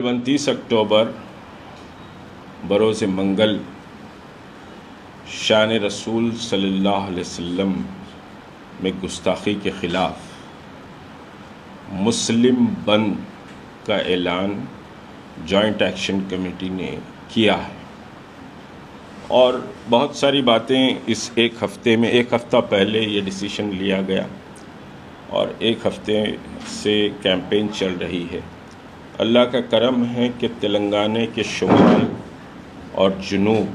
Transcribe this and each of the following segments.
29 اکتوبر بروز منگل شان رسول صلی اللہ علیہ وسلم میں گستاخی کے خلاف مسلم بند کا اعلان جوائنٹ ایکشن کمیٹی نے کیا ہے، اور بہت ساری باتیں اس ایک ہفتہ پہلے یہ ڈیسیشن لیا گیا اور ایک ہفتے سے کیمپین چل رہی ہے۔ اللہ کا کرم ہے کہ تلنگانہ کے شمال اور جنوب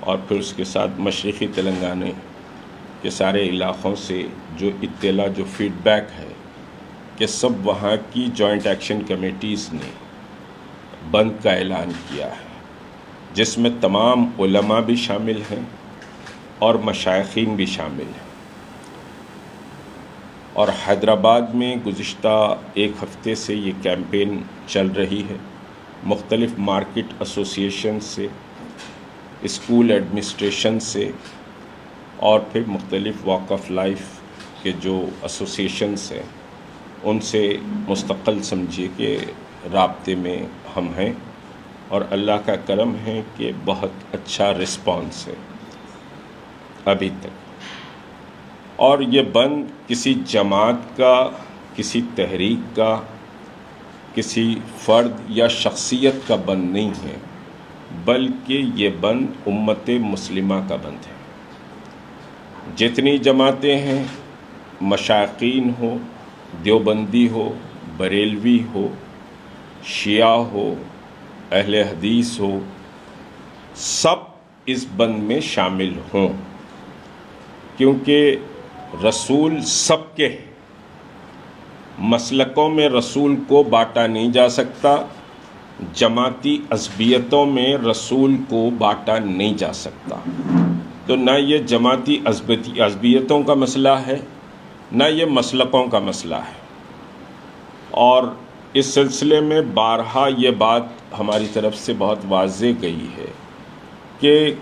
اور پھر اس کے ساتھ مشرقی تلنگانہ کے سارے علاقوں سے جو اطلاع، جو فیڈ بیک ہے کہ سب وہاں کی جوائنٹ ایکشن کمیٹیز نے بند کا اعلان کیا ہے، جس میں تمام علماء بھی شامل ہیں اور مشائخین بھی شامل ہیں۔ اور حیدرآباد میں گزشتہ ایک ہفتے سے یہ کیمپین چل رہی ہے، مختلف مارکیٹ ایسوسیشن سے، اسکول ایڈمنسٹریشن سے، اور پھر مختلف واک آف لائف کے جو ایسوسیشنس ہیں ان سے مستقل سمجھیے کہ رابطے میں ہم ہیں، اور اللہ کا کرم ہے کہ بہت اچھا رسپانس ہے ابھی تک۔ اور یہ بند کسی جماعت کا، کسی تحریک کا، کسی فرد یا شخصیت کا بند نہیں ہے، بلکہ یہ بند امت مسلمہ کا بند ہے۔ جتنی جماعتیں ہیں، مشائخین ہو، دیوبندی ہو، بریلوی ہو، شیعہ ہو، اہل حدیث ہو، سب اس بند میں شامل ہوں، کیونکہ رسول سب کے مسلکوں میں رسول کو بانٹا نہیں جا سکتا، جماعتی عصبیتوں میں رسول کو بانٹا نہیں جا سکتا۔ تو نہ یہ جماعتی عصبیتوں کا مسئلہ ہے، نہ یہ مسلکوں کا مسئلہ ہے، اور اس سلسلے میں بارہا یہ بات ہماری طرف سے بہت واضح گئی ہے کہ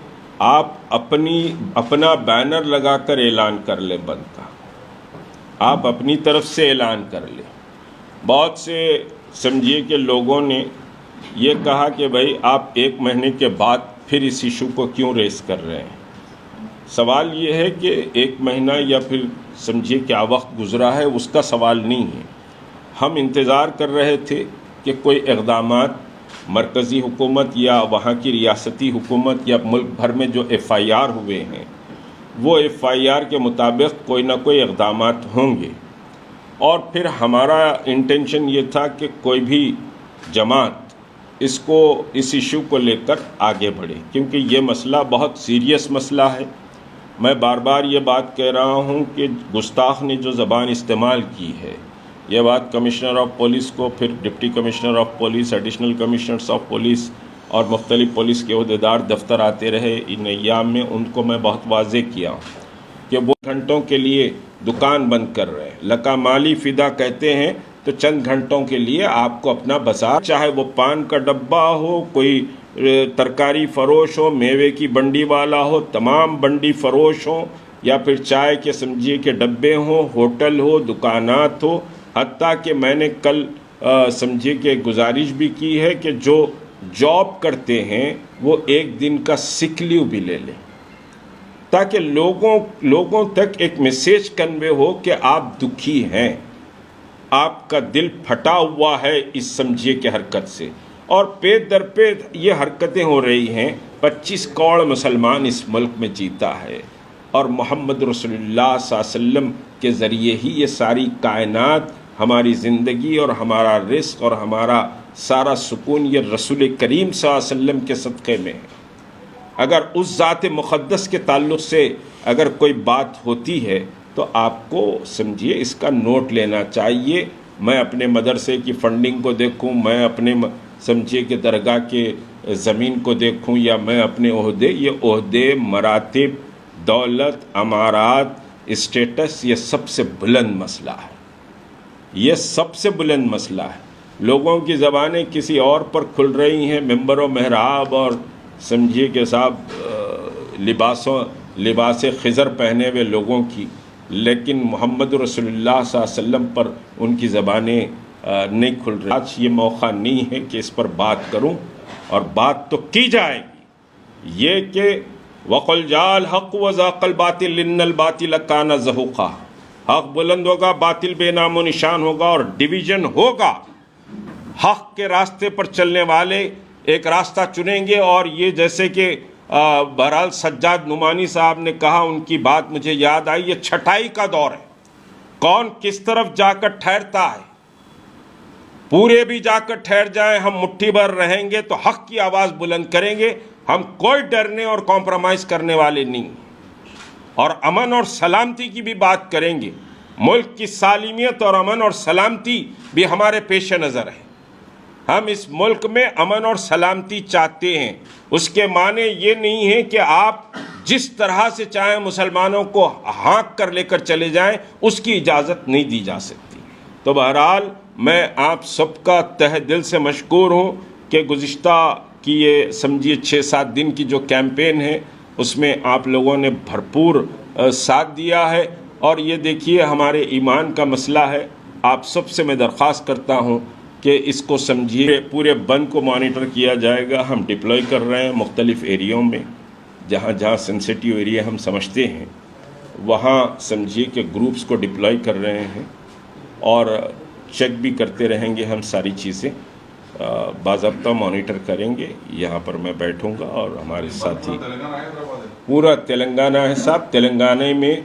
آپ اپنا بینر لگا کر اعلان کر لیں بند کا، آپ اپنی طرف سے اعلان کر لیں۔ بہت سے سمجھیے کہ لوگوں نے یہ کہا کہ بھائی آپ ایک مہینے کے بعد پھر اس ایشو کو کیوں ریز کر رہے ہیں؟ سوال یہ ہے کہ ایک مہینہ یا پھر سمجھیے کیا وقت گزرا ہے اس کا سوال نہیں ہے۔ ہم انتظار کر رہے تھے کہ کوئی اقدامات مرکزی حکومت یا وہاں کی ریاستی حکومت یا ملک بھر میں جو ایف آئی آر ہوئے ہیں، وہ ایف آئی آر کے مطابق کوئی نہ کوئی اقدامات ہوں گے، اور پھر ہمارا انٹینشن یہ تھا کہ کوئی بھی جماعت اس ایشو کو لے کر آگے بڑھے، کیونکہ یہ مسئلہ بہت سیریس مسئلہ ہے۔ میں بار بار یہ بات کہہ رہا ہوں کہ گستاخ نے جو زبان استعمال کی ہے، یہ بات کمشنر آف پولیس کو، پھر deputy commissioner of police, additional commissioners of police اور مختلف پولیس کے عہدیدار دفتر آتے رہے ان ایام میں، ان کو میں بہت واضح کیا کہ وہ گھنٹوں کے لیے دکان بند کر رہے ہیں۔ لکا مالی فدا کہتے ہیں تو چند گھنٹوں کے لیے آپ کو اپنا بازار، چاہے وہ پان کا ڈبہ ہو، کوئی ترکاری فروش ہو، میوے کی بنڈی والا ہو، تمام بنڈی فروش ہوں، یا پھر چائے کے سمجھیے کہ ڈبے ہوں، ہوٹل ہو، دکانات ہو، حتیٰ کہ میں نے کل سمجھیے کہ گزارش بھی کی ہے کہ جو جاب کرتے ہیں وہ ایک دن کا سک لیو بھی لے لیں، تاکہ لوگوں تک ایک میسیج کنوے ہو کہ آپ دکھی ہیں، آپ کا دل پھٹا ہوا ہے اس سمجھیے کہ حرکت سے، اور پے در پے یہ حرکتیں ہو رہی ہیں۔ 25 کروڑ مسلمان اس ملک میں جیتا ہے، اور محمد رسول اللہ صلی اللہ علیہ وسلم کے ذریعے ہی یہ ساری کائنات، ہماری زندگی اور ہمارا رزق اور ہمارا سارا سکون یہ رسول کریم صلی اللہ علیہ وسلم کے صدقے میں ہے۔ اگر اس ذات مقدس کے تعلق سے اگر کوئی بات ہوتی ہے تو آپ کو سمجھیے اس کا نوٹ لینا چاہیے۔ میں اپنے مدرسے کی فنڈنگ کو دیکھوں، میں اپنے سمجھیے کہ درگاہ کے زمین کو دیکھوں، یا میں اپنے یہ عہدے، مراتب، دولت، امارات، اسٹیٹس، یہ سب سے بلند مسئلہ ہے، یہ سب سے بلند مسئلہ ہے۔ لوگوں کی زبانیں کسی اور پر کھل رہی ہیں، ممبر و محراب اور سمجھیے کہ صاحب لباس خضر پہنے ہوئے لوگوں کی، لیکن محمد رسول اللہ صلی اللہ علیہ وسلم پر ان کی زبانیں نہیں کھل رہے. آج یہ موقع نہیں ہے کہ اس پر بات کروں، اور بات تو کی جائے گی. یہ کہ وَقُلْ جَاءَ الْحَقُّ وَزَهَقَ الْبَاطِلُ إِنَّ الْبَاطِلَ كَانَ زَهُوقًا. حق بلند ہوگا، باطل بے نام و نشان ہوگا، اور ڈویژن ہوگا. حق کے راستے پر چلنے والے ایک راستہ چنیں گے. اور یہ جیسے کہ بہرحال سجاد نعمانی صاحب نے کہا، ان کی بات مجھے یاد آئی، یہ چھٹائی کا دور ہے. کون کس طرف جا کر ٹھہرتا ہے. پورے بھی جا کر ٹھہر جائیں، ہم مٹھی بھر رہیں گے تو حق کی آواز بلند کریں گے. ہم کوئی ڈرنے اور کمپرومائز کرنے والے نہیں، اور امن اور سلامتی کی بھی بات کریں گے. ملک کی سالمیت اور امن اور سلامتی بھی ہمارے پیش نظر ہے. ہم اس ملک میں امن اور سلامتی چاہتے ہیں. اس کے معنی یہ نہیں ہے کہ آپ جس طرح سے چاہیں مسلمانوں کو ہانک کر لے کر چلے جائیں، اس کی اجازت نہیں دی جا سکتی. تو بہرحال میں آپ سب کا تہ دل سے مشکور ہوں کہ گزشتہ کی یہ سمجھیے 6-7 دن کی جو کیمپین ہے، اس میں آپ لوگوں نے بھرپور ساتھ دیا ہے. اور یہ دیکھیے ہمارے ایمان کا مسئلہ ہے. آپ سب سے میں درخواست کرتا ہوں کہ اس کو سمجھیے. پورے بند کو مانیٹر کیا جائے گا. ہم ڈپلوائے کر رہے ہیں مختلف ایریوں میں، جہاں جہاں سینسیٹیو ایریا ہم سمجھتے ہیں، وہاں سمجھیے کہ گروپس کو ڈپلوائے کر رہے ہیں، اور چیک بھی کرتے رہیں گے. ہم ساری چیزیں باضابطہ مانیٹر کریں گے. یہاں پر میں بیٹھوں گا اور ہمارے ساتھی پورا تلنگانہ ہے صاحب. تلنگانہ میں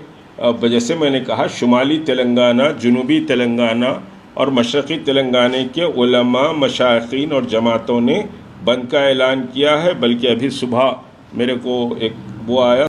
جیسے میں نے کہا، شمالی تلنگانہ، جنوبی تلنگانہ اور مشرقی تلنگانہ کے علماء، مشائخین اور جماعتوں نے بند کا اعلان کیا ہے. بلکہ ابھی صبح میرے کو ایک وہ آیا